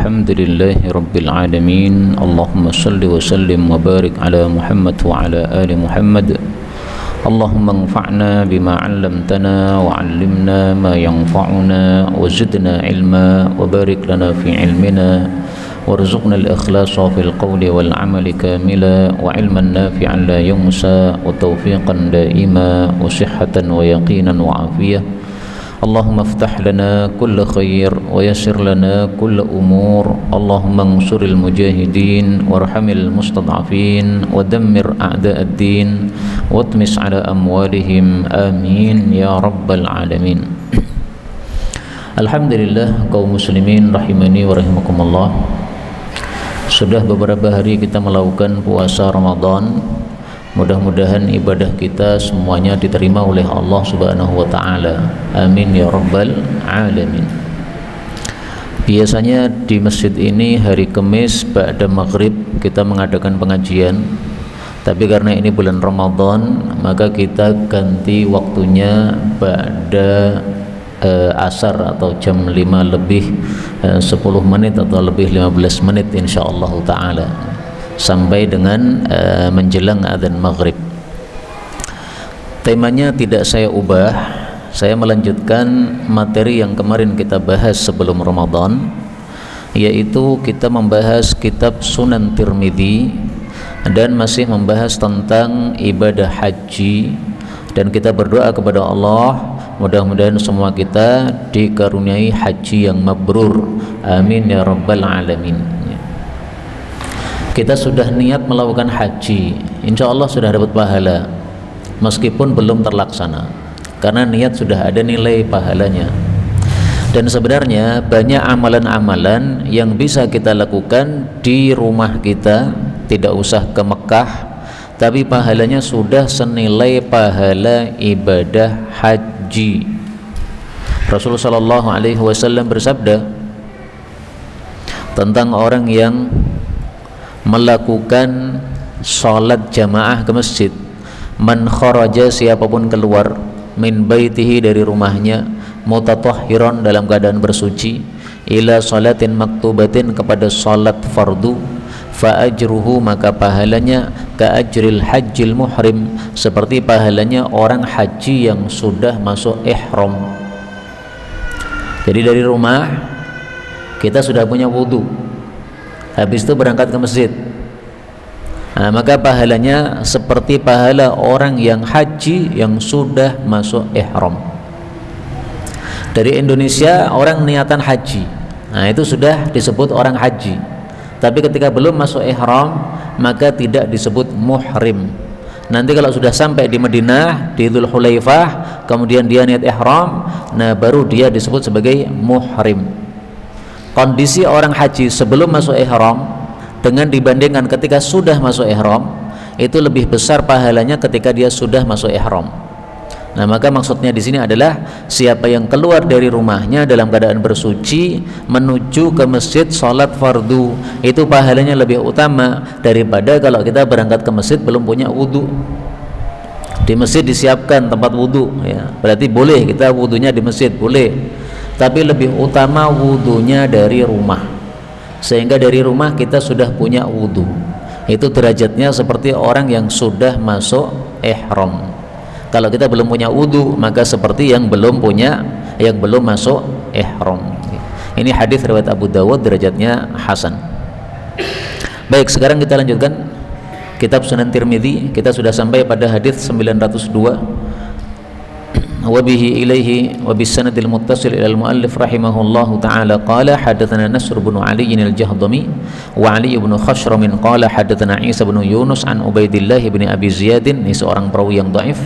Alhamdulillahi Rabbil Alamin. Allahumma salli wa sallim wa barik ala Muhammad wa ala ali Muhammad. Allahumma anfa'na bima 'allamtana wa 'allimna ma yanfa'una wa zidna ilma wa barik lana fi ilmina warzuqna al-ikhlasa fil qawli wal 'amali kamila wa 'ilman nafi'an la yunsa wa tawfiqan daima wa sihhatan wa yaqinan wa afiyah. Allahumma aftah lana kulla khair wa yassir lana kulla umur. Allahumma ansuril mujahidin warhamil mustad'afin wa dammir a'da'ad-din watmis ala amwalihim amin ya rabbal alamin. Alhamdulillah kaum muslimin rahimani wa rahimakumullah. Sudah beberapa hari kita melakukan puasa Ramadan. Mudah-mudahan ibadah kita semuanya diterima oleh Allah Subhanahu wa taala. Amin ya rabbal alamin. Biasanya di masjid ini hari Kamis ba'da maghrib kita mengadakan pengajian. Tapi karena ini bulan Ramadan, maka kita ganti waktunya ba'da asar atau jam 5 lebih 10 menit atau lebih 15 menit insyaallah taala, sampai dengan menjelang adzan maghrib. Temanya tidak saya ubah, saya melanjutkan materi yang kemarin kita bahas sebelum Ramadan, yaitu kita membahas kitab Sunan Tirmidzi dan masih membahas tentang ibadah haji. Dan kita berdoa kepada Allah, mudah-mudahan semua kita dikaruniai haji yang mabrur. Amin ya rabbal alamin. Kita sudah niat melakukan haji, insya Allah sudah dapat pahala meskipun belum terlaksana, karena niat sudah ada nilai pahalanya. Dan sebenarnya banyak amalan-amalan yang bisa kita lakukan di rumah kita, tidak usah ke Mekah, tapi pahalanya sudah senilai pahala ibadah haji. Rasulullah Shallallahu Alaihi Wasallam bersabda tentang orang yang melakukan sholat jamaah ke masjid, man kharaja, siapapun keluar, min baitihi, dari rumahnya, mutatahhiran, dalam keadaan bersuci, ila sholatin maktubatin, kepada sholat fardu, fa ajruhu, maka pahalanya ka ajril hajjil muhrim, seperti pahalanya orang haji yang sudah masuk ihram. Jadi dari rumah kita sudah punya wudu, habis itu berangkat ke masjid, nah, maka pahalanya seperti pahala orang yang haji yang sudah masuk ihram. Dari Indonesia orang niatan haji, nah itu sudah disebut orang haji. Tapi ketika belum masuk ihram maka tidak disebut muhrim. Nanti kalau sudah sampai di Madinah, di Dzul Hulaifah, kemudian dia niat ihram, nah baru dia disebut sebagai muhrim. Kondisi orang haji sebelum masuk ihram dengan dibandingkan ketika sudah masuk ihram, itu lebih besar pahalanya ketika dia sudah masuk ihram. Nah, maka maksudnya di sini adalah siapa yang keluar dari rumahnya dalam keadaan bersuci menuju ke masjid sholat fardu, itu pahalanya lebih utama daripada kalau kita berangkat ke masjid belum punya wudu. Di masjid disiapkan tempat wudu, ya, berarti boleh kita wudunya di masjid, boleh. Tapi lebih utama wudunya dari rumah, sehingga dari rumah kita sudah punya wudu. Itu derajatnya seperti orang yang sudah masuk ihram. Kalau kita belum punya wudu, maka seperti yang belum masuk ihram. Ini hadis riwayat Abu Dawud, derajatnya hasan. Baik, sekarang kita lanjutkan kitab Sunan Tirmidzi. Kita sudah sampai pada hadis 902. وبه إليه وبالسند المتصل إلى المؤلف رحمه الله تعالى قال حدثنا نصر بن علي الجهضمي وعلي بن خشرم قال حدثنا عيسى بن يونس عن عبيد الله بن أبي زياد, ini seorang perawi yang dhaif,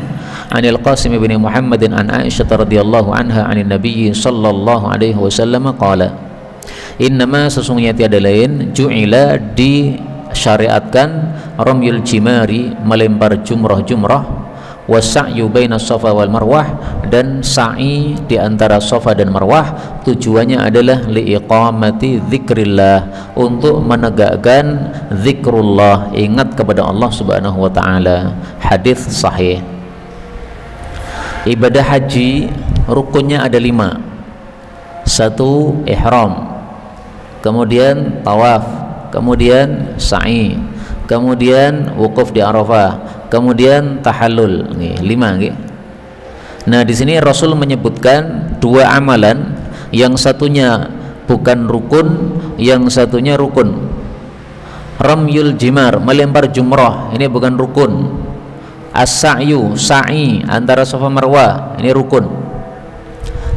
عن القاسم بن محمد عن عائشة رضي الله عنها عن النبي صلى الله عليه وسلم قال إنما, sesungguhnya tiada lain, ju'ila, disyariatkan, ramyul jimari, melempar jumrah, wasa'yu baina safa wal marwah, dan sa'i di antara safa dan marwah, tujuannya adalah liiqamati dzikrillah, untuk menegakkan zikrullah, ingat kepada Allah Subhanahu wa taala. Hadis sahih. Ibadah haji rukunnya ada 5. 1, ihram. kemudian tawaf, kemudian sa'i, kemudian wukuf di Arafah, kemudian tahallul. Nih, 5 nggih. Nah, di sini Rasul menyebutkan 2 amalan, yang satunya bukan rukun, yang satunya rukun. Ramyul jimar, melempar jumrah, ini bukan rukun. As-sa'yu, sa'i antara Safa Marwah, ini rukun.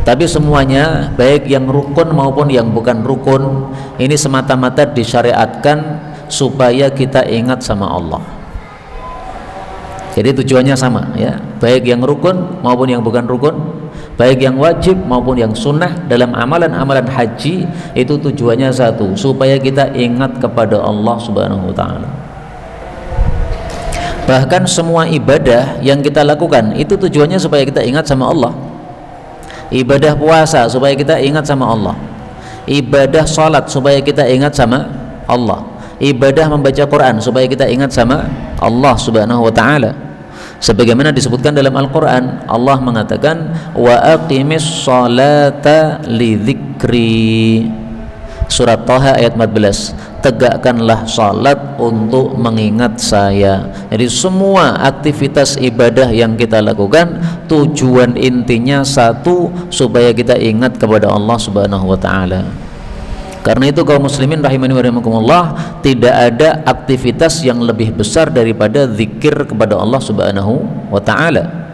Tapi semuanya, baik yang rukun maupun yang bukan rukun, ini semata-mata disyariatkan supaya kita ingat sama Allah. Jadi tujuannya sama ya, baik yang rukun maupun yang bukan rukun, baik yang wajib maupun yang sunnah dalam amalan-amalan haji, itu tujuannya satu, supaya kita ingat kepada Allah Subhanahu wa taala. Bahkan semua ibadah yang kita lakukan itu tujuannya supaya kita ingat sama Allah. Ibadah puasa supaya kita ingat sama Allah, ibadah salat supaya kita ingat sama Allah, ibadah membaca Quran supaya kita ingat sama Allah Subhanahu wa taala. Sebagaimana disebutkan dalam Al-Qur'an, Allah mengatakan wa aqimis sholata lidzikri. Surat Thaha ayat 14. Tegakkanlah salat untuk mengingat saya. Jadi semua aktivitas ibadah yang kita lakukan tujuan intinya satu, supaya kita ingat kepada Allah Subhanahu wa taala. Karena itu kaum muslimin rahimani wa rahimakumullah, tidak ada aktivitas yang lebih besar daripada zikir kepada Allah Subhanahu wa taala.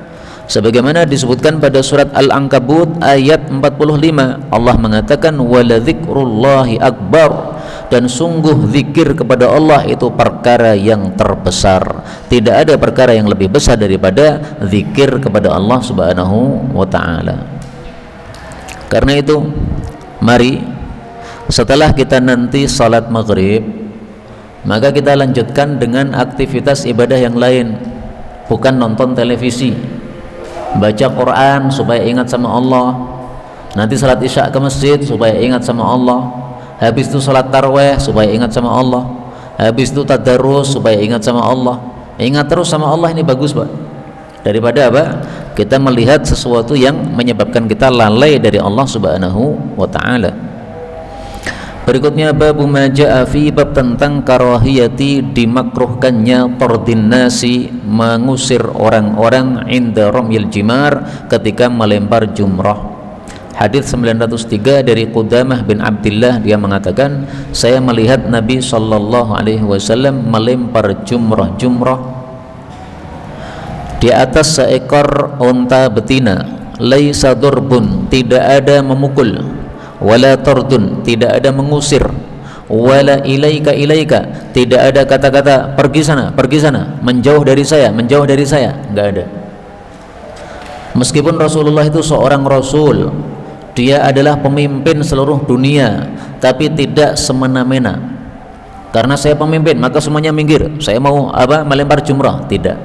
Sebagaimana disebutkan pada surat Al-Ankabut ayat 45, Allah mengatakan wala dzikrullahi akbar, dan sungguh zikir kepada Allah itu perkara yang terbesar. Tidak ada perkara yang lebih besar daripada zikir kepada Allah Subhanahu wa taala. Karena itu mari setelah kita nanti salat maghrib, maka kita lanjutkan dengan aktivitas ibadah yang lain, bukan nonton televisi. Baca Quran supaya ingat sama Allah, nanti salat isya ke masjid supaya ingat sama Allah, habis itu salat tarawih supaya ingat sama Allah, habis itu tadarus supaya ingat sama Allah. Ingat terus sama Allah, ini bagus Pak, daripada apa? Kita melihat sesuatu yang menyebabkan kita lalai dari Allah Subhanahu wa taala. Berikutnya babu maja'a fi, bab tentang karahiyati, dimakruhkannya tardin nasi, mengusir orang-orang inda ramyil jimar, ketika melempar jumrah. Hadis 903 dari Qudamah bin Abdullah, dia mengatakan saya melihat Nabi sallallahu alaihi wasallam melempar jumrah di atas seekor unta betina. Laisa durbun, tidak ada memukul, wala tardun, tidak ada mengusir, wala ilaika, tidak ada kata-kata pergi sana, menjauh dari saya, enggak ada. Meskipun Rasulullah itu seorang rasul, dia adalah pemimpin seluruh dunia, tapi tidak semena-mena. Karena saya pemimpin maka semuanya minggir, saya mau melempar jumrah, tidak.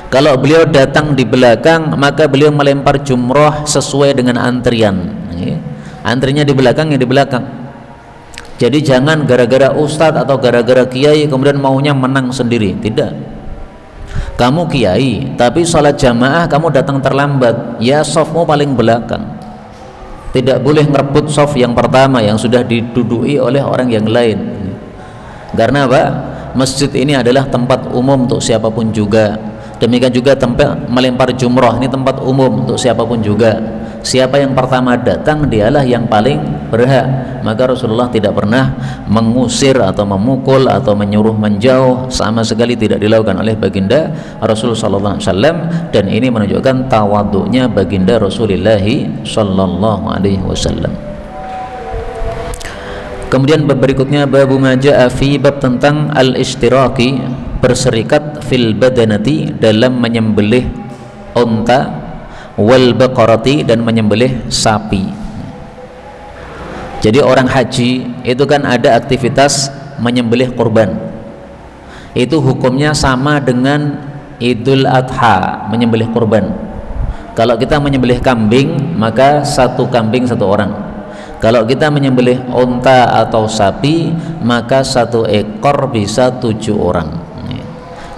Kalau beliau datang di belakang, maka beliau melempar jumrah sesuai dengan antrian. Antrinya di belakang, yang di belakang. Jadi jangan gara-gara ustadz atau gara-gara kiai kemudian maunya menang sendiri, tidak. Kamu kiai tapi sholat jamaah kamu datang terlambat, ya sofmu paling belakang. Tidak boleh ngerebut sof yang pertama yang sudah diduduki oleh orang yang lain. Karena apa? Masjid ini adalah tempat umum untuk siapapun juga. Demikian juga tempat melempar jumrah, ini tempat umum untuk siapapun juga. Siapa yang pertama datang dialah yang paling berhak. Maka Rasulullah tidak pernah mengusir atau memukul atau menyuruh menjauh, sama sekali tidak dilakukan oleh baginda Rasulullah SAW. Dan ini menunjukkan tawadhu'nya baginda Rasulullah SAW. Kemudian bab berikutnya babu maja'a fi, bab tentang al-ishtiraki, berserikat fil badanati, dalam menyembelih unta, wal baqarati, dan menyembelih sapi. Jadi orang haji itu kan ada aktivitas menyembelih kurban. Itu hukumnya sama dengan Idul Adha, menyembelih kurban. Kalau kita menyembelih kambing, maka satu kambing satu orang. Kalau kita menyembelih unta atau sapi, maka satu ekor bisa 7 orang.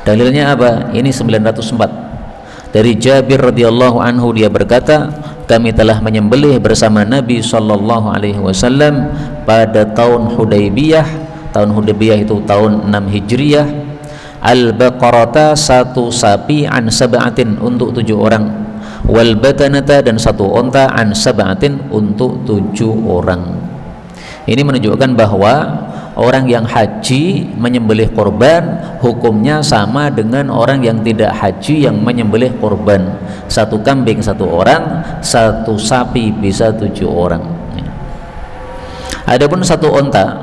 Dalilnya apa? Ini 904. Dari Jabir radhiyallahu anhu, dia berkata, kami telah menyembelih bersama Nabi sallallahu alaihi wasallam pada tahun Hudaybiyah. Tahun Hudaybiyah itu tahun 6 Hijriyah. Al-baqarata, satu sapi, an sab'atin, untuk 7 orang, wal batanata, dan satu onta, an sab'atin, untuk 7 orang. Ini menunjukkan bahwa orang yang haji menyembelih korban hukumnya sama dengan orang yang tidak haji yang menyembelih korban. Satu kambing 1 orang, satu sapi bisa 7 orang. Adapun satu onta,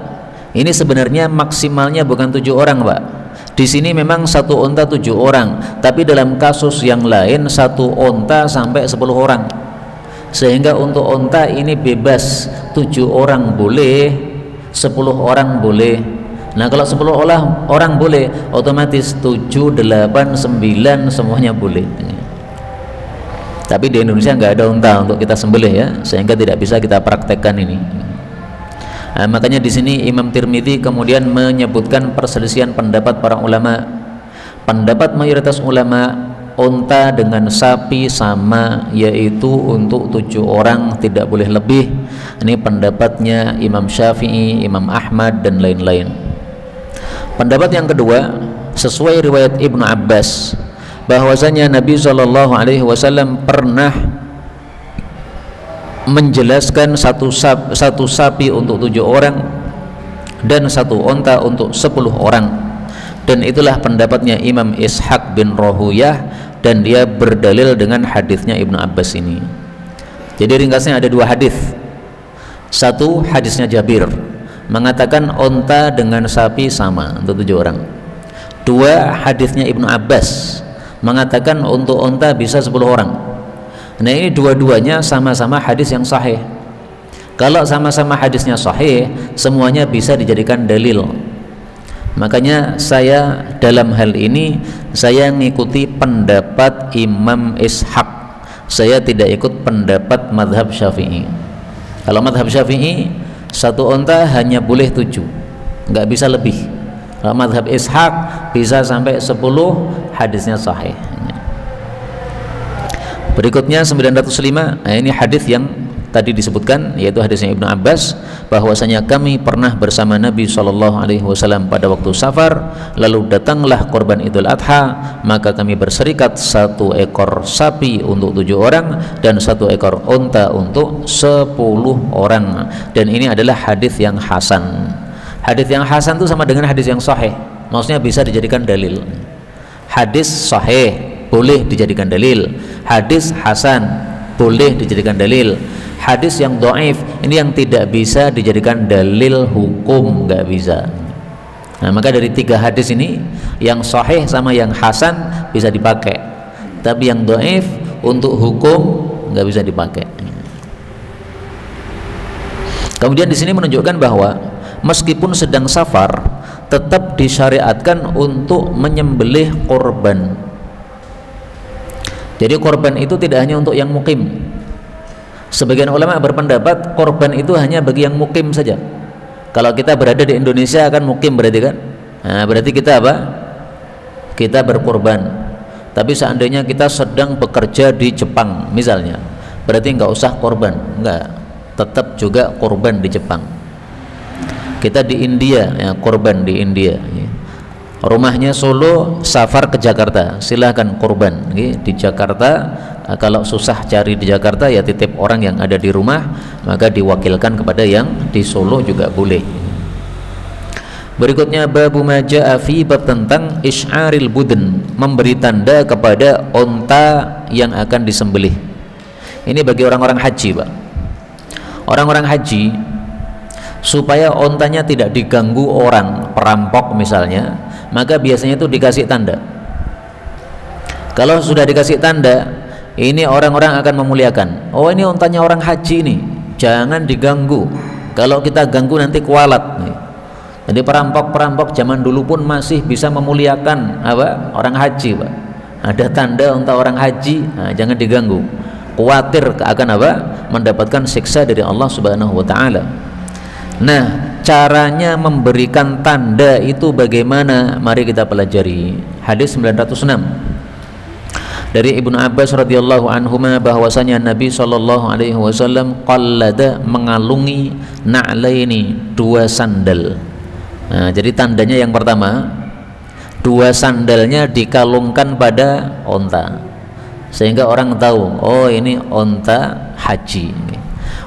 ini sebenarnya maksimalnya bukan 7 orang, Pak. Di sini memang satu onta 7 orang, tapi dalam kasus yang lain satu onta sampai 10 orang. Sehingga untuk onta ini bebas, 7 orang boleh, 10 orang boleh. Nah, kalau 10 orang boleh, otomatis 7, 8, 9 semuanya boleh. Tapi di Indonesia nggak ada onta untuk kita sembelih ya, sehingga tidak bisa kita praktekkan ini. Nah, makanya di sini Imam Tirmidzi kemudian menyebutkan perselisihan pendapat para ulama. Pendapat mayoritas ulama, unta dengan sapi sama, yaitu untuk 7 orang, tidak boleh lebih. Ini pendapatnya Imam Syafi'i, Imam Ahmad, dan lain-lain. Pendapat yang kedua, sesuai riwayat Ibnu Abbas, bahwasanya Nabi SAW pernah menjelaskan satu sapi untuk 7 orang dan satu onta untuk 10 orang, dan itulah pendapatnya Imam Ishaq bin Rohuyah, dan dia berdalil dengan hadisnya Ibnu Abbas ini. Jadi ringkasnya ada 2 hadis. Satu hadisnya Jabir mengatakan onta dengan sapi sama untuk 7 orang. 2 hadisnya Ibnu Abbas mengatakan untuk onta bisa 10 orang. Nah, ini dua-duanya sama-sama hadis yang sahih. Kalau sama-sama hadisnya sahih, semuanya bisa dijadikan dalil. Makanya saya dalam hal ini saya mengikuti pendapat Imam Ishaq. Saya tidak ikut pendapat madhab Syafi'i. Kalau madhab Syafi'i, satu onta hanya boleh 7, nggak bisa lebih. Kalau madhab Ishaq bisa sampai 10, hadisnya sahih. Berikutnya 905, nah ini hadis yang tadi disebutkan, yaitu hadisnya Ibnu Abbas, bahwasanya kami pernah bersama Nabi SAW pada waktu safar, lalu datanglah korban Idul Adha, maka kami berserikat 1 ekor sapi untuk 7 orang dan 1 ekor unta untuk 10 orang. Dan ini adalah hadis yang hasan. Hadis yang hasan itu sama dengan hadis yang sahih, maksudnya bisa dijadikan dalil. Hadis sahih boleh dijadikan dalil, hadis hasan boleh dijadikan dalil. Hadis yang dhaif ini yang tidak bisa dijadikan dalil hukum, nggak bisa. Nah, maka dari 3 hadis ini, yang sahih sama yang hasan bisa dipakai, tapi yang dhaif untuk hukum nggak bisa dipakai. Kemudian di sini menunjukkan bahwa meskipun sedang safar, tetap disyariatkan untuk menyembelih korban. Jadi korban itu tidak hanya untuk yang mukim. Sebagian ulama berpendapat korban itu hanya bagi yang mukim saja. Kalau kita berada di Indonesia kan mukim berarti kan, nah, berarti kita apa? Kita berkorban. Tapi seandainya kita sedang bekerja di Jepang misalnya, berarti nggak usah korban, nggak, tetap juga korban di Jepang. Kita di India, ya, korban di India. Rumahnya Solo, safar ke Jakarta, silahkan korban. Di Jakarta, kalau susah cari di Jakarta ya titip orang yang ada di rumah, maka diwakilkan kepada yang di Solo juga boleh. Berikutnya babu maja'a fi, bab tentang isy'aril budn, memberi tanda kepada onta yang akan disembelih. Ini bagi orang-orang haji, Pak. Orang-orang haji, supaya ontanya tidak diganggu orang perampok misalnya, maka biasanya itu dikasih tanda. Kalau sudah dikasih tanda, ini orang-orang akan memuliakan. Oh, ini ontanya orang haji nih, jangan diganggu. Kalau kita ganggu nanti kualat nih. Jadi perampok-perampok zaman dulu pun masih bisa memuliakan apa? Orang haji, Pak. Ada tanda unta orang haji, nah, jangan diganggu. Khawatir akan apa? Mendapatkan siksa dari Allah Subhanahu wa taala. Nah, caranya memberikan tanda itu bagaimana? Mari kita pelajari. Hadis 906. Dari Ibnu Abbas radhiyallahu anhuma bahwasanya Nabi sallallahu alaihi wasallam qallada mengalungi na'laini, dua sandal. Nah, jadi tandanya yang pertama, dua sandalnya dikalungkan pada onta, sehingga orang tahu, oh ini onta haji.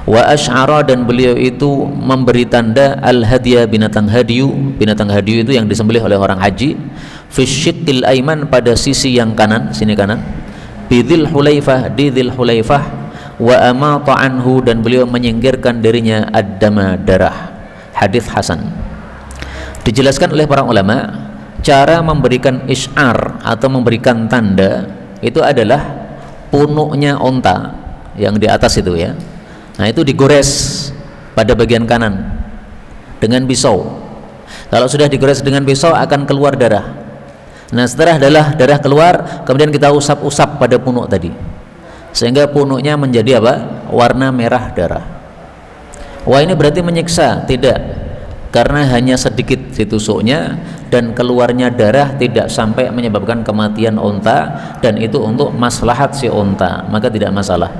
Wa asy'ara, dan beliau itu memberi tanda al-hadiya, binatang hadiyu. Binatang hadiyu itu yang disembelih oleh orang haji, fi syiqqil aiman, pada sisi yang kanan, sini kanan, bidhil hulaifah, di dzil hulaifah, wa amata anhu, dan beliau menyingkirkan darinya ad-dama, darah. Hadis hasan. Dijelaskan oleh para ulama, cara memberikan isy'ar atau memberikan tanda itu adalah punuknya onta yang di atas itu ya. Nah, itu digores pada bagian kanan dengan pisau. Kalau sudah digores dengan pisau akan keluar darah. Nah, setelah darah keluar, kemudian kita usap-usap pada punuk tadi, sehingga punuknya menjadi apa? Warna merah darah. Wah, ini berarti menyiksa? Tidak, karena hanya sedikit ditusuknya dan keluarnya darah tidak sampai menyebabkan kematian onta, dan itu untuk maslahat si onta, maka tidak masalah.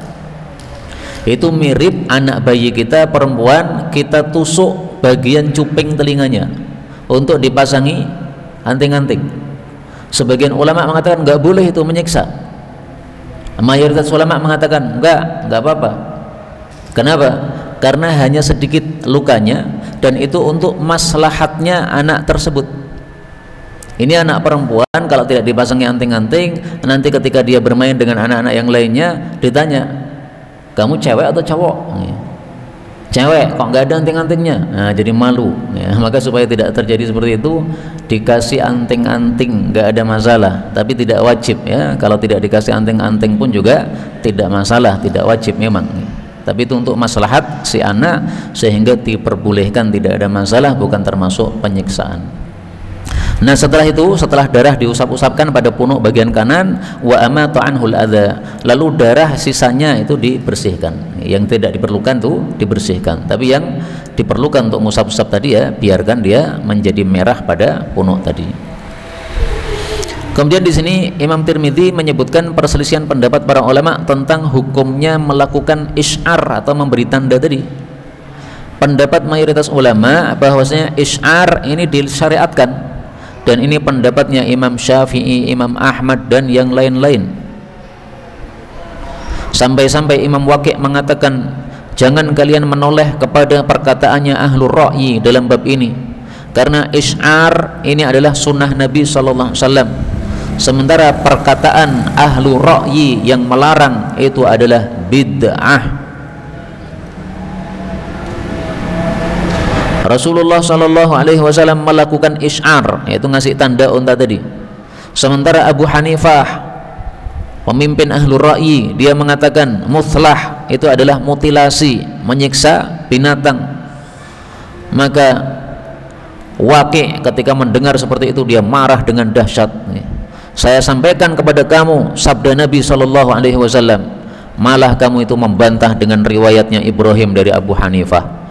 Itu mirip anak bayi kita perempuan, kita tusuk bagian cuping telinganya untuk dipasangi anting-anting. Sebagian ulama mengatakan nggak boleh, itu menyiksa. Mayoritas ulama mengatakan nggak apa-apa. Kenapa? Karena hanya sedikit lukanya, dan itu untuk maslahatnya anak tersebut. Ini anak perempuan, kalau tidak dipasangi anting-anting, nanti ketika dia bermain dengan anak-anak yang lainnya ditanya, kamu cewek atau cowok? Cewek, kok nggak ada anting-antingnya? Nah, jadi malu ya. Maka supaya tidak terjadi seperti itu, dikasih anting-anting nggak ada masalah, tapi tidak wajib ya. Kalau tidak dikasih anting-anting pun juga tidak masalah, tidak wajib memang, tapi itu untuk maslahat si anak, sehingga diperbolehkan, tidak ada masalah, bukan termasuk penyiksaan. Nah, setelah itu, setelah darah diusap-usapkan pada punuk bagian kanan, wa amata anhul adza, lalu darah sisanya itu dibersihkan. Yang tidak diperlukan tuh dibersihkan, tapi yang diperlukan untuk ngusap-usap tadi ya, biarkan dia menjadi merah pada punuk tadi. Kemudian di sini Imam Tirmidzi menyebutkan perselisihan pendapat para ulama tentang hukumnya melakukan isy'ar atau memberi tanda tadi. Pendapat mayoritas ulama bahwasanya isy'ar ini disyariatkan, dan ini pendapatnya Imam Syafi'i, Imam Ahmad, dan yang lain-lain. Sampai-sampai Imam Waqi' mengatakan, jangan kalian menoleh kepada perkataannya ahlur ra'yi dalam bab ini, karena isy'ar ini adalah sunnah Nabi sallallahu alaihi wasallam, sementara perkataan ahlur ra'yi yang melarang itu adalah bid'ah. Rasulullah sallallahu alaihi wasallam melakukan isy'ar, yaitu ngasih tanda unta tadi. Sementara Abu Hanifah, pemimpin ahlur ra'yi, dia mengatakan muthlah itu adalah mutilasi, menyiksa binatang. Maka Waqi' ketika mendengar seperti itu, dia marah dengan dahsyat. Saya sampaikan kepada kamu sabda Nabi sallallahu alaihi wasallam, malah kamu itu membantah dengan riwayatnya Ibrahim dari Abu Hanifah.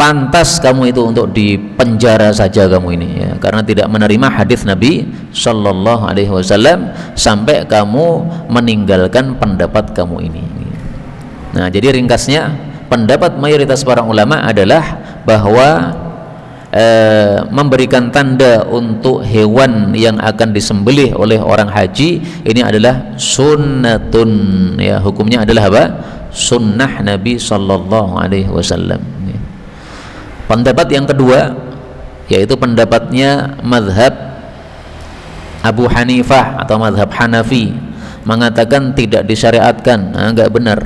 Pantas kamu itu untuk dipenjara saja kamu ini ya, karena tidak menerima hadis Nabi sallallahu alaihi wasallam sampai kamu meninggalkan pendapat kamu ini. Nah, jadi ringkasnya pendapat mayoritas para ulama adalah bahwa memberikan tanda untuk hewan yang akan disembelih oleh orang haji ini adalah sunnatun ya, hukumnya adalah apa? Sunnah Nabi sallallahu alaihi wasallam. Pendapat yang kedua, yaitu pendapatnya mazhab Abu Hanifah atau mazhab Hanafi, mengatakan tidak disyariatkan. Nah, enggak benar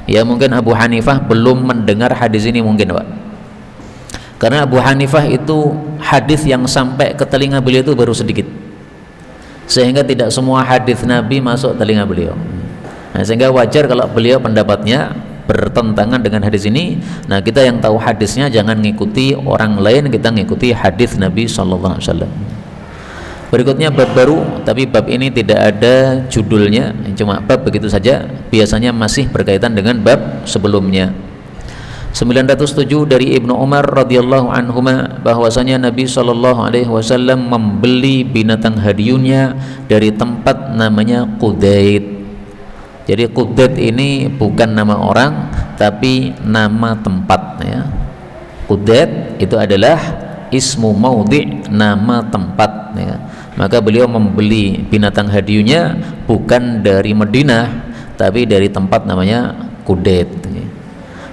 ya, mungkin Abu Hanifah belum mendengar hadis ini mungkin Pak, karena Abu Hanifah itu hadis yang sampai ke telinga beliau itu baru sedikit, sehingga tidak semua hadis Nabi masuk telinga beliau. Nah, sehingga wajar kalau beliau pendapatnya bertentangan dengan hadis ini. Nah, kita yang tahu hadisnya jangan ngikuti orang lain, kita ngikuti hadis Nabi sallallahu alaihi wasallam. Berikutnya bab baru, tapi bab ini tidak ada judulnya, cuma bab begitu saja, biasanya masih berkaitan dengan bab sebelumnya. 907 dari Ibnu Umar radhiyallahu anhuma bahwasanya Nabi sallallahu alaihi wasallam membeli binatang hadiyunya dari tempat namanya Qudaid. Jadi Qudaid ini bukan nama orang tapi nama tempat ya. Qudaid itu adalah ismu maudhi, nama tempat ya. Maka beliau membeli binatang hadiyunya bukan dari Madinah tapi dari tempat namanya Qudaid.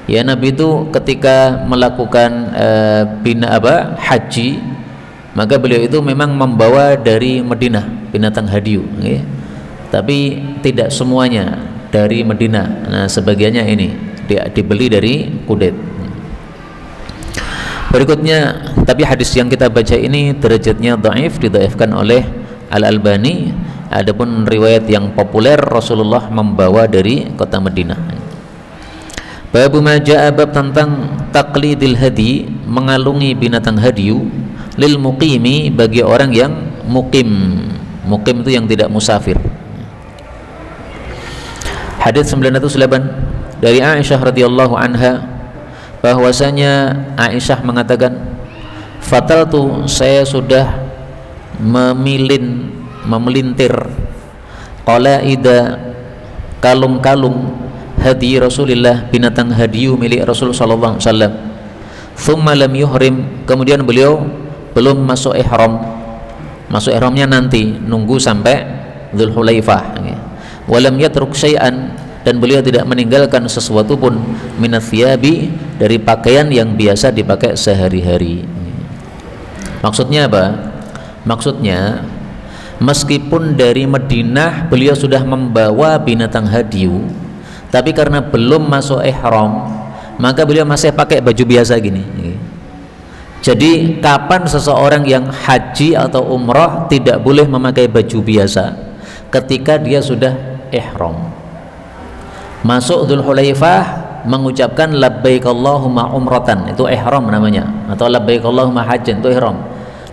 Ya, Nabi itu ketika melakukan haji, maka beliau itu memang membawa dari Madinah binatang hadiyu ya. Tapi tidak semuanya dari Madinah. Nah, sebagiannya ini dibeli dari Qudaid. Berikutnya, tapi hadis yang kita baca ini derajatnya dhaif, didhaifkan oleh Al-Albani. Adapun riwayat yang populer, Rasulullah membawa dari kota Madinah. Babu majaa, bab tentang taqlidil hadi, mengalungi binatang hadiyu, lil muqimi, bagi orang yang mukim. Mukim itu yang tidak musafir. Hadis 908 dari Aisyah radhiyallahu anha bahwasanya Aisyah mengatakan, fataltu, saya sudah memelintir qalaida, kalung-kalung hadi Rasulillah, binatang hadiyu milik Rasul sallallahu alaihi wasallam. Thumma lam yuhrim, kemudian beliau belum masuk ihram. Masuk ihramnya nanti, nunggu sampai Dzulhulaifah. Walam yatruk syai'an, dan beliau tidak meninggalkan sesuatu pun minathiyabi, dari pakaian yang biasa dipakai sehari-hari. Maksudnya apa? Maksudnya meskipun dari Madinah beliau sudah membawa binatang hadiyu, tapi karena belum masuk ihram, maka beliau masih pakai baju biasa gini. Jadi kapan seseorang yang haji atau umrah tidak boleh memakai baju biasa? Ketika dia sudah ihram. Masuk Dzulhulaifah mengucapkan labbaik Allahumma umratan, itu ihram namanya, atau labbaik Allahumma hajjan, itu ihram.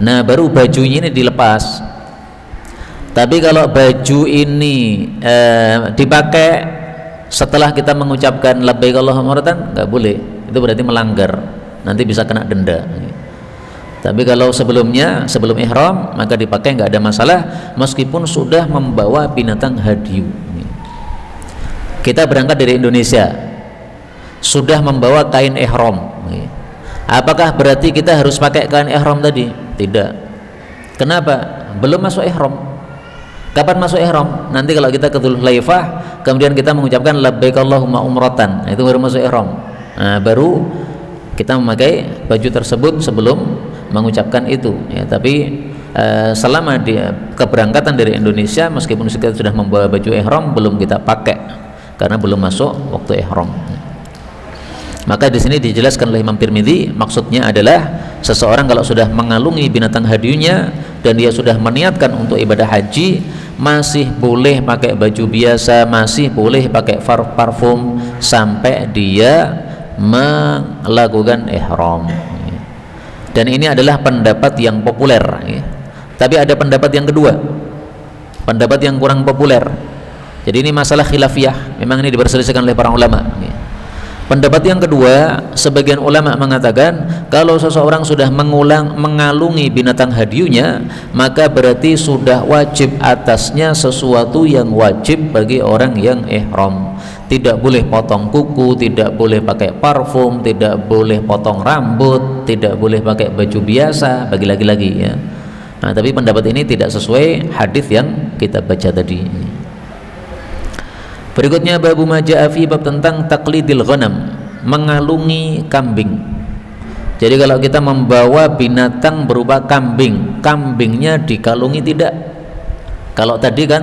Nah, baru bajunya ini dilepas. Tapi kalau baju ini dipakai setelah kita mengucapkan labbaik Allahumma umratan, nggak boleh, itu berarti melanggar, nanti bisa kena denda. Tapi kalau sebelumnya, sebelum ihram, maka dipakai, nggak ada masalah, meskipun sudah membawa binatang hadiyu. Kita berangkat dari Indonesia, sudah membawa kain ihram, apakah berarti kita harus pakai kain ihram tadi? Tidak. Kenapa? Belum masuk ihram. Kapan masuk ihram? Nanti kalau kita ke Dzulhulaifah, kemudian kita mengucapkan labbaik Allahumma umratan, itu baru masuk ihram. Nah, baru kita memakai baju tersebut sebelum mengucapkan itu ya. Tapi selama dia keberangkatan dari Indonesia, meskipun kita sudah membawa baju ihram, belum kita pakai karena belum masuk waktu ihram. Maka di sini dijelaskan oleh Imam Tirmidzi, maksudnya adalah seseorang kalau sudah mengalungi binatang hadiyunya dan dia sudah meniatkan untuk ibadah haji, masih boleh pakai baju biasa, masih boleh pakai parfum sampai dia melakukan ihram. Dan ini adalah pendapat yang populer ya. Tapi ada pendapat yang kedua, pendapat yang kurang populer. Jadi ini masalah khilafiyah, memang ini diperselisihkan oleh para ulama ya. Pendapat yang kedua, sebagian ulama mengatakan kalau seseorang sudah mengalungi binatang hadiyunya, maka berarti sudah wajib atasnya sesuatu yang wajib bagi orang yang ihram. Tidak boleh potong kuku, tidak boleh pakai parfum, tidak boleh potong rambut, tidak boleh pakai baju biasa bagi laki-laki ya. Nah, tapi pendapat ini tidak sesuai hadis yang kita baca tadi. Berikutnya babu majaa fi, bab tentang taqlidil ghanam, mengalungi kambing. Jadi kalau kita membawa binatang berupa kambing, kambingnya dikalungi tidak? Kalau tadi kan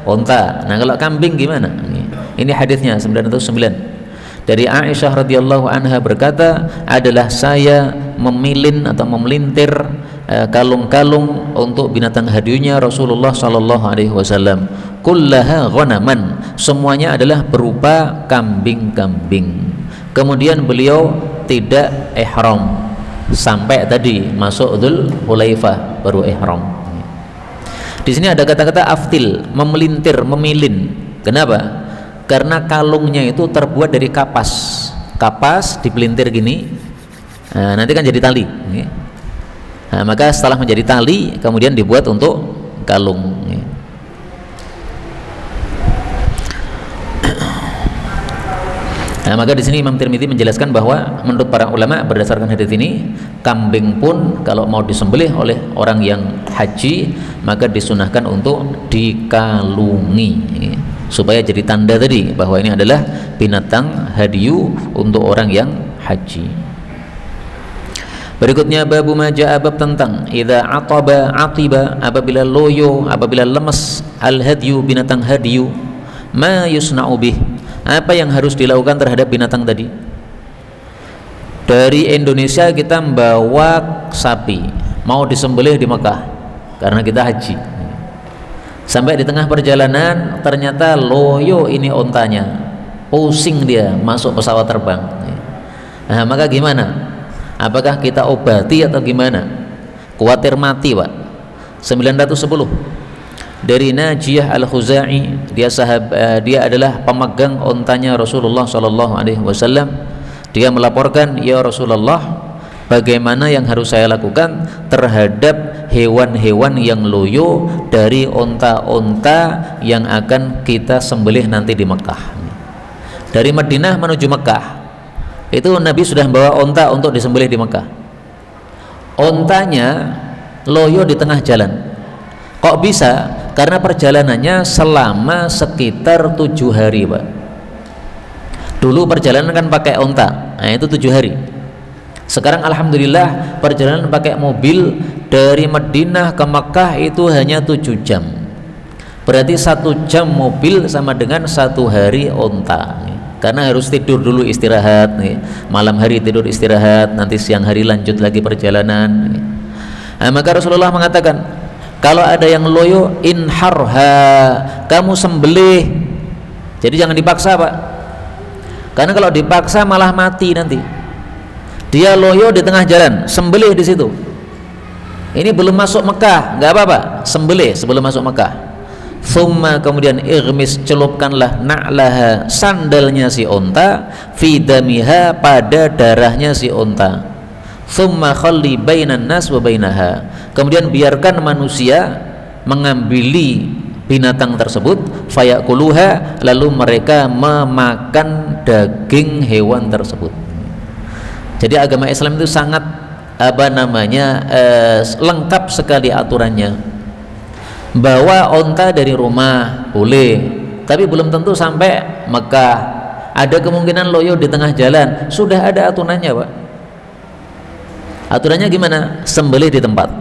unta. Nah, kalau kambing gimana? Ini hadisnya 909 dari Aisyah radhiyallahu anha berkata, adalah saya memilin atau memelintir kalung-kalung untuk binatang hadiyunya Rasulullah sallallahu alaihi wasallam, kullaha ghanaman, semuanya adalah berupa kambing-kambing. Kemudian beliau tidak ihram sampai tadi masuk Dzulhulaifah baru ihram. Di sini ada kata-kata aftil, memelintir, memilin. Kenapa? Karena kalungnya itu terbuat dari kapas. kapas dipelintir gini, nah, nanti kan jadi tali. Nah, maka setelah menjadi tali kemudian dibuat untuk kalung. Nah, maka di sini Imam Tirmidzi menjelaskan bahwa menurut para ulama berdasarkan hadis ini, kambing pun kalau mau disembelih oleh orang yang haji maka disunahkan untuk dikalungi supaya jadi tanda tadi bahwa ini adalah binatang hadiyu untuk orang yang haji. Berikutnya babu maja, bab tentang idza ataba atiba, apabila loyo, apabila lemes, al hadiyu, binatang hadiyu, ma yusna'u bih, apa yang harus dilakukan terhadap binatang tadi. Dari Indonesia kita membawa sapi mau disembelih di Mekah karena kita haji. Sampai di tengah perjalanan ternyata loyo ini ontanya, pusing dia masuk pesawat terbang. Nah, maka gimana? Apakah kita obati atau gimana? Khawatir mati, Pak. 910 dari Najiyah Al-Khuzai, dia adalah pemegang ontanya Rasulullah SAW. Dia melaporkan, ya Rasulullah, bagaimana yang harus saya lakukan terhadap hewan-hewan yang loyo dari onta-onta yang akan kita sembelih nanti di Mekah. Dari Madinah menuju Mekah itu Nabi sudah membawa onta untuk disembelih di Mekah. Ontanya loyo di tengah jalan. Kok bisa? Karena perjalanannya selama sekitar 7 hari, Pak. Dulu perjalanan kan pakai onta, nah itu 7 hari. Sekarang alhamdulillah perjalanan pakai mobil dari Madinah ke Mekah itu hanya 7 jam. Berarti 1 jam mobil sama dengan 1 hari onta. Karena harus tidur dulu istirahat, malam hari tidur istirahat, nanti siang hari lanjut lagi perjalanan. Nah, maka Rasulullah mengatakan, kalau ada yang loyo, inharha, kamu sembelih. Jadi jangan dipaksa, Pak. Karena kalau dipaksa malah mati nanti. Dia loyo di tengah jalan, sembelih di situ. Ini belum masuk Mekah, nggak apa-apa, sembelih sebelum masuk Mekah. Thumma, kemudian irmis, celupkanlah na'laha, sandalnya si onta, fi damiha, pada darahnya si onta. Thumma khalli bainan nas wa bainaha, kemudian biarkan manusia mengambili binatang tersebut, fayakuluha, lalu mereka memakan daging hewan tersebut. Jadi agama Islam itu sangat lengkap sekali aturannya. Bawa onta dari rumah boleh, tapi belum tentu sampai Mekah. Ada kemungkinan loyo di tengah jalan, sudah ada aturannya, Pak. Aturannya gimana? Sembelih di tempat.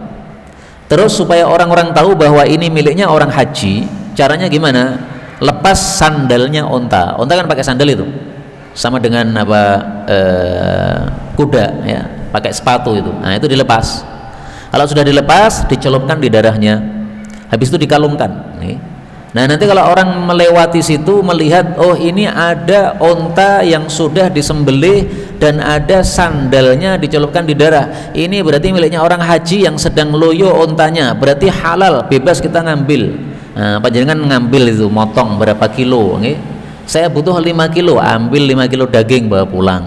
Terus supaya orang-orang tahu bahwa ini miliknya orang haji, caranya gimana? Lepas sandalnya onta. Onta kan pakai sandal itu, sama dengan kuda, ya, pakai sepatu itu. Nah, itu dilepas. Kalau sudah dilepas, dicelupkan di darahnya. Habis itu dikalungkan. Nah, nanti kalau orang melewati situ melihat, oh ini ada onta yang sudah disembelih dan ada sandalnya dicelupkan di darah, ini berarti miliknya orang haji yang sedang loyo ontanya, berarti halal, bebas kita ngambil. Nah, panjenengan ngambil itu, motong berapa kilo, saya butuh 5 kilo, ambil 5 kilo daging bawa pulang.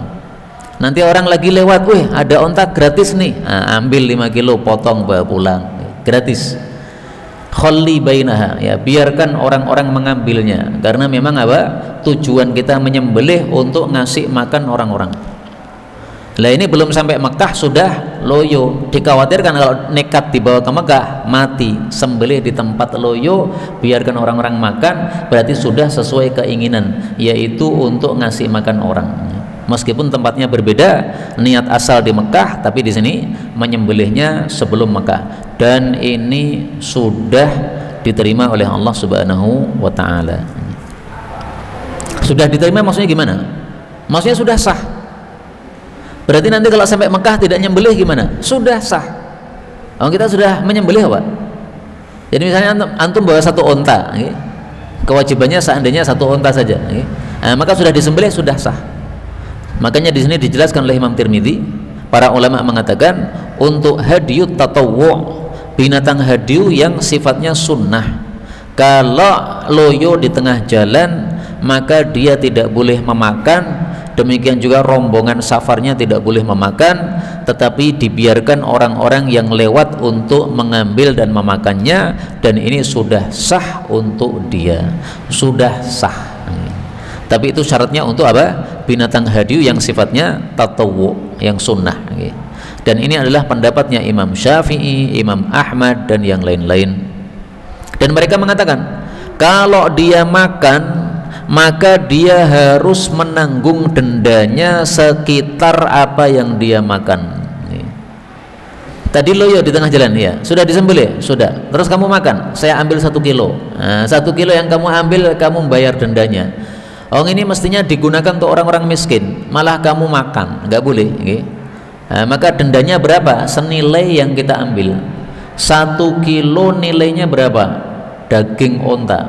Nanti orang lagi lewat, wih ada onta gratis nih, nah, ambil 5 kilo, potong bawa pulang, gratis. Khalli bainaha, ya, biarkan orang-orang mengambilnya, karena memang tujuan kita menyembelih untuk ngasih makan orang-orang. Lah ini belum sampai Mekah sudah loyo, dikhawatirkan kalau nekat dibawa ke Mekah mati. Sembelih di tempat loyo, biarkan orang-orang makan, berarti sudah sesuai keinginan, yaitu untuk ngasih makan orang. Meskipun tempatnya berbeda, niat asal di Mekah, tapi di sini menyembelihnya sebelum Mekah, dan ini sudah diterima oleh Allah Subhanahu wa Ta'ala. Sudah diterima maksudnya gimana? Maksudnya sudah sah. Berarti nanti kalau sampai Mekah tidak nyembelih gimana? Sudah sah. Kalau kita sudah menyembelih, Pak. Jadi misalnya antum bawa 1 onta, kewajibannya seandainya 1 onta saja, nah, maka sudah disembelih, sudah sah. Makanya di sini dijelaskan oleh Imam Tirmidzi, para ulama mengatakan untuk hadiyut tatawwu, binatang hadiyu yang sifatnya sunnah, kalau loyo di tengah jalan maka dia tidak boleh memakan demikian juga rombongan safarnya tidak boleh memakan, tetapi dibiarkan orang-orang yang lewat untuk mengambil dan memakannya, dan ini sudah sah untuk dia, sudah sah. Tapi itu syaratnya untuk apa? Binatang hadiu yang sifatnya tatawwu, yang sunnah. Dan ini adalah pendapatnya Imam Syafi'i, Imam Ahmad, dan yang lain-lain. Dan mereka mengatakan kalau dia makan, maka dia harus menanggung dendanya sekitar apa yang dia makan. Tadi loyo di tengah jalan, ya sudah disembelih, sudah, terus kamu makan, saya ambil 1 kilo. Nah, 1 kilo yang kamu ambil, kamu bayar dendanya. Oh, ini mestinya digunakan untuk orang-orang miskin, malah kamu makan, nggak boleh. Nah, maka dendanya berapa? Senilai yang kita ambil. 1 kilo nilainya berapa? Daging onta.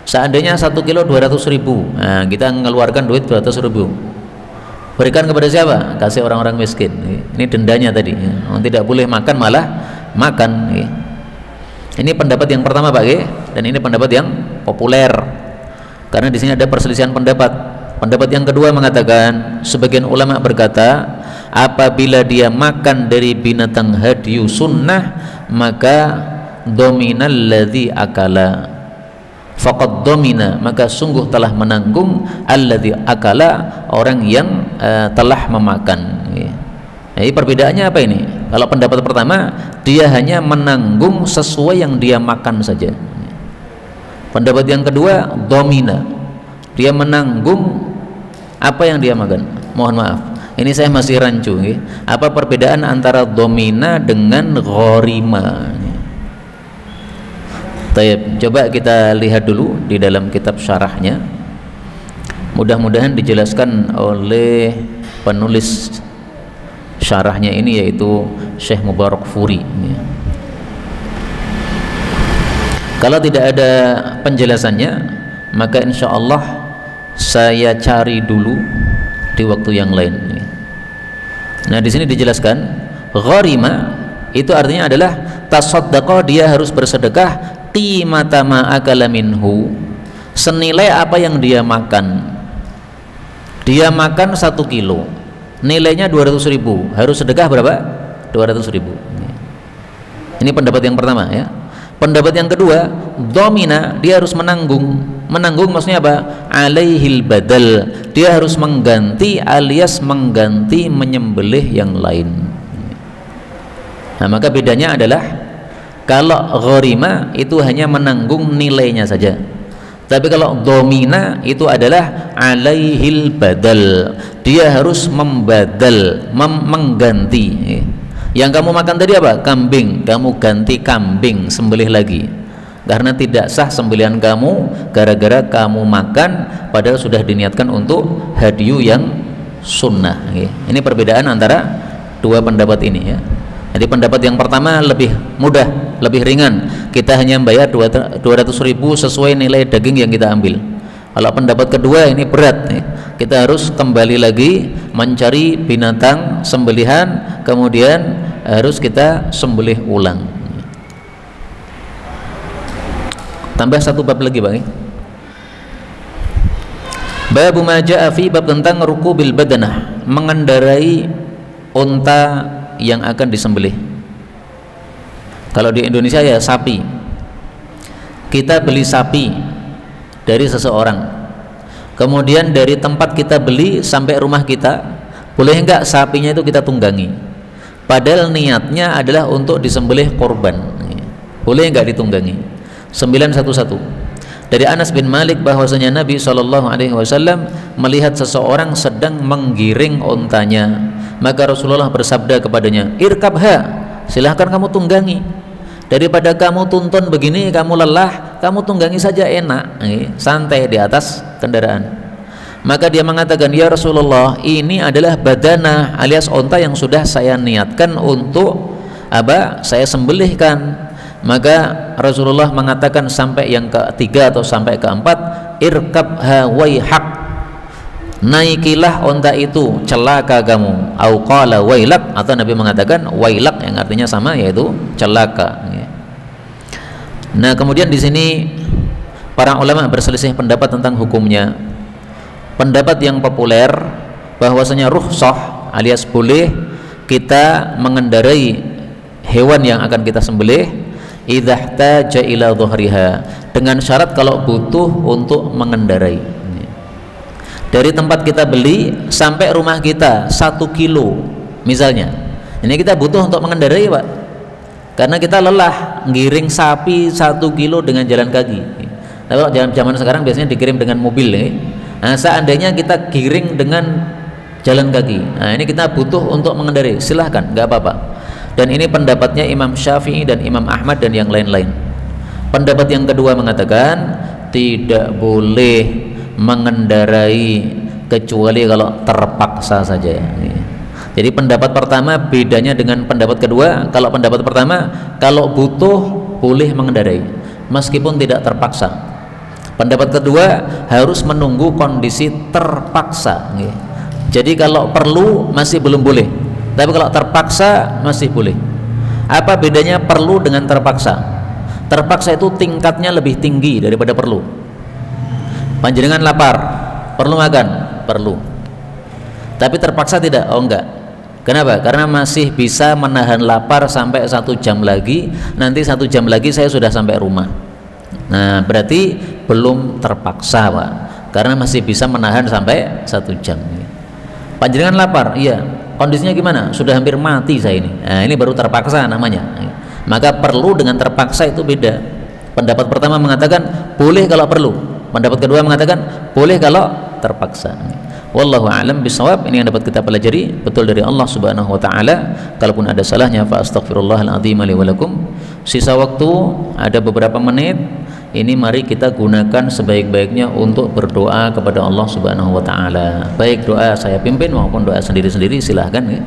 Seandainya 1 kilo 200.000, nah, kita mengeluarkan duit 200.000, berikan kepada siapa? Kasih orang-orang miskin. Ini dendanya tadi. Tidak boleh makan, malah makan. Ini pendapat yang pertama, Pak, dan ini pendapat yang populer, karena di sini ada perselisihan pendapat. Pendapat yang kedua mengatakan, sebagian ulama berkata, apabila dia makan dari binatang hadiyu sunnah, maka dominal ladzi akala, faqad domina, maka sungguh telah menanggung alladzi akala, orang yang telah memakan. Jadi perbedaannya apa ini? Kalau pendapat pertama, dia hanya menanggung sesuai yang dia makan saja. Pendapat yang kedua, domina, dia menanggung apa yang dia makan. Mohon maaf, ini saya masih rancu. Apa perbedaan antara domina dengan gharima? Taib, coba kita lihat dulu di dalam kitab syarahnya. Mudah-mudahan dijelaskan oleh penulis syarahnya ini, yaitu Syekh Mubarakfuri. Kalau tidak ada penjelasannya, maka insya Allah saya cari dulu di waktu yang lain. Nah, di sini dijelaskan gharima itu artinya adalah tasaddaqa, dia harus bersedekah qimata ma akala minhu, senilai apa yang dia makan. Dia makan 1 kilo, nilainya 200.000, harus sedekah berapa? 200.000. Ini pendapat yang pertama, ya. Pendapat yang kedua, domina, dia harus menanggung. Menanggung maksudnya apa? Alaihil badal, dia harus mengganti, alias mengganti menyembelih yang lain. Nah, maka bedanya adalah kalau gharima itu hanya menanggung nilainya saja, tapi kalau domina itu adalah alaihil badal, dia harus membadal, mengganti. Yang kamu makan tadi apa? Kambing, kamu ganti kambing, sembelih lagi, karena tidak sah sembelihan kamu gara-gara kamu makan padahal sudah diniatkan untuk hadiyu yang sunnah. Ini perbedaan antara dua pendapat ini, ya. Jadi pendapat yang pertama lebih mudah, lebih ringan, kita hanya bayar 200.000 sesuai nilai daging yang kita ambil. Kalau pendapat kedua ini berat, kita harus kembali lagi mencari binatang sembelihan, kemudian harus kita sembelih ulang. Tambah 1 bab lagi, Bang. Bab ma jaa fi, bab tentang rukubil badanah, mengendarai unta yang akan disembelih. Kalau di Indonesia ya sapi. Kita beli sapi dari seseorang, kemudian dari tempat kita beli sampai rumah kita, boleh enggak sapinya itu kita tunggangi, padahal niatnya adalah untuk disembelih korban? Boleh enggak ditunggangi? 911. Dari Anas bin Malik bahwasanya Nabi SAW melihat seseorang sedang menggiring untanya, maka Rasulullah bersabda kepadanya, irkabha, silahkan kamu tunggangi, daripada kamu tuntun begini, kamu lelah, kamu tunggangi saja, enak, santai di atas kendaraan. Maka dia mengatakan, ya Rasulullah, ini adalah badana alias unta yang sudah saya niatkan untuk saya sembelihkan. Maka Rasulullah mengatakan sampai yang ketiga atau sampai keempat, irkabha waihak, naikilah unta itu, celaka kamu. Au qala wailak, atau Nabi mengatakan wailak yang artinya sama, yaitu celaka. Nah, kemudian di sini para ulama berselisih pendapat tentang hukumnya. pendapat yang populer bahwasanya rukhsah alias boleh kita mengendarai hewan yang akan kita sembelih idza ihtaja ila dhuhriha, dengan syarat kalau butuh untuk mengendarai. Dari tempat kita beli sampai rumah kita 1 kilo misalnya, ini kita butuh untuk mengendarai Pak, karena kita lelah ngiring sapi 1 kilo dengan jalan kaki. Tapi kalau zaman sekarang biasanya dikirim dengan mobil ya. Nah, seandainya kita giring dengan jalan kaki, nah ini kita butuh untuk mengendarai, silahkan, nggak apa-apa. Dan ini pendapatnya Imam Syafi'i dan Imam Ahmad dan yang lain-lain. Pendapat yang kedua mengatakan tidak boleh mengendarai kecuali kalau terpaksa saja. Jadi pendapat pertama bedanya dengan pendapat kedua. Kalau pendapat pertama, kalau butuh boleh mengendarai meskipun tidak terpaksa. Pendapat kedua harus menunggu kondisi terpaksa. Jadi kalau perlu masih belum boleh, tapi kalau terpaksa masih boleh. Apa bedanya perlu dengan terpaksa? Terpaksa itu tingkatnya lebih tinggi daripada perlu. Panjenengan lapar, perlu makan, perlu. Tapi terpaksa tidak? Oh enggak. Kenapa? Karena masih bisa menahan lapar sampai 1 jam lagi. Nanti 1 jam lagi saya sudah sampai rumah. Nah berarti belum terpaksa Pak, karena masih bisa menahan sampai 1 jam. Panjenengan lapar, iya. Kondisinya gimana? Sudah hampir mati saya ini. Nah ini baru terpaksa namanya. Maka perlu dengan terpaksa itu beda. Pendapat pertama mengatakan boleh kalau perlu. Pendapat kedua mengatakan boleh kalau terpaksa. Wallahu a'lam bishawab. Ini yang dapat kita pelajari betul dari Allah Subhanahu wa taala. Kalaupun ada salahnya fa astaghfirullahal azim li wa lakum. Sisa waktu ada beberapa menit. Ini mari kita gunakan sebaik-baiknya untuk berdoa kepada Allah Subhanahu wa taala. Baik doa saya pimpin maupun doa sendiri-sendiri silahkan ya.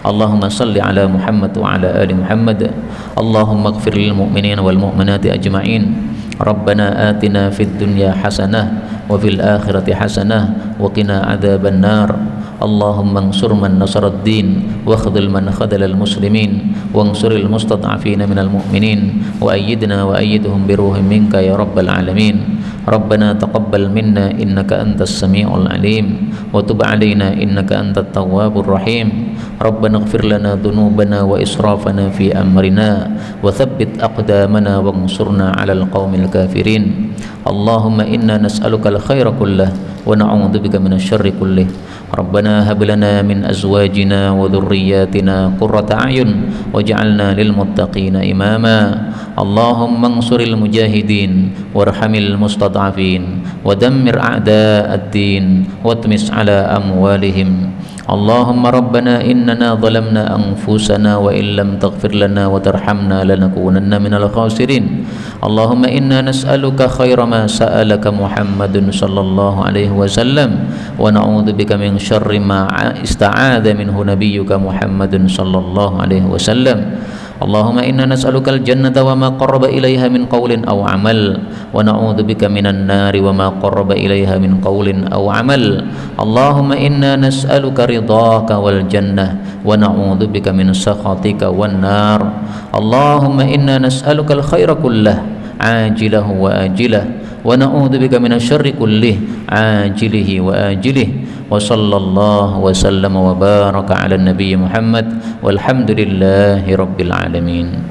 Allahumma salli ala Muhammad wa ala ali Muhammad. Allahumma ighfir lil mu'minina wal mu'minati ajma'in. Rabbana atina fid dunya hasanah wa fil akhirati hasanah wa qina adzaban nar. Allahumma ansur man nasara ad-din wa khadhil man khadhala al-muslimin wa ansuril mustad'afina minal mu'minin wa ayyidna wa ayyidhum bi ruhin minka ya rabbal alamin. Rabbana taqabbal minna innaka antas sami'ul alim wa tub 'alaina innaka antat tawwabur rahim. Rabbana ighfir lana dhunubana wa israfana fi amrina wa thabbit aqdamana wansurna 'alal qaumil kafirin. Allahumma inna nas'aluka al-khaira kullah wa na'udzubika minasy syarri kullih. Rabbana hab lana min azwajina wa dhurriyyatina qurrata a'yun waj'alna lil muttaqina imama. Allahumma ansuril mujahidin warhamil mustad'afin wa dammir a'da'ad-din watmis 'ala amwalihim. Allahumma rabbana innana zalamna anfusana wa illam taghfir lana wa tarhamna lanakunanna minal khasirin. Allahumma inna nas'aluka khaira ma sa'alaka Muhammadun sallallahu alaihi wasallam wa na'udzubika min syarri ma ista'adha minhu nabiyyuka Muhammadun sallallahu alaihi wasallam. Allahumma inna nas'aluka al-jannata wa ma qarraba ilaiha min qawlin aw amal wa na'udzubika minan nari wa ma qarraba ilaiha min qawlin aw amal. Allahumma inna nas'aluka ridhaka wal jannah wa na'udzubika min sakhatika wan nar. Allahumma inna nas'aluka al-khaira kullah ajilahu wa ajilah wa na'udzubika minasyarri kullih ajilihi wa ajilih. Wa sallallahu wa sallama wa baraka ala nabiy Muhammad walhamdulillahi rabbil alamin.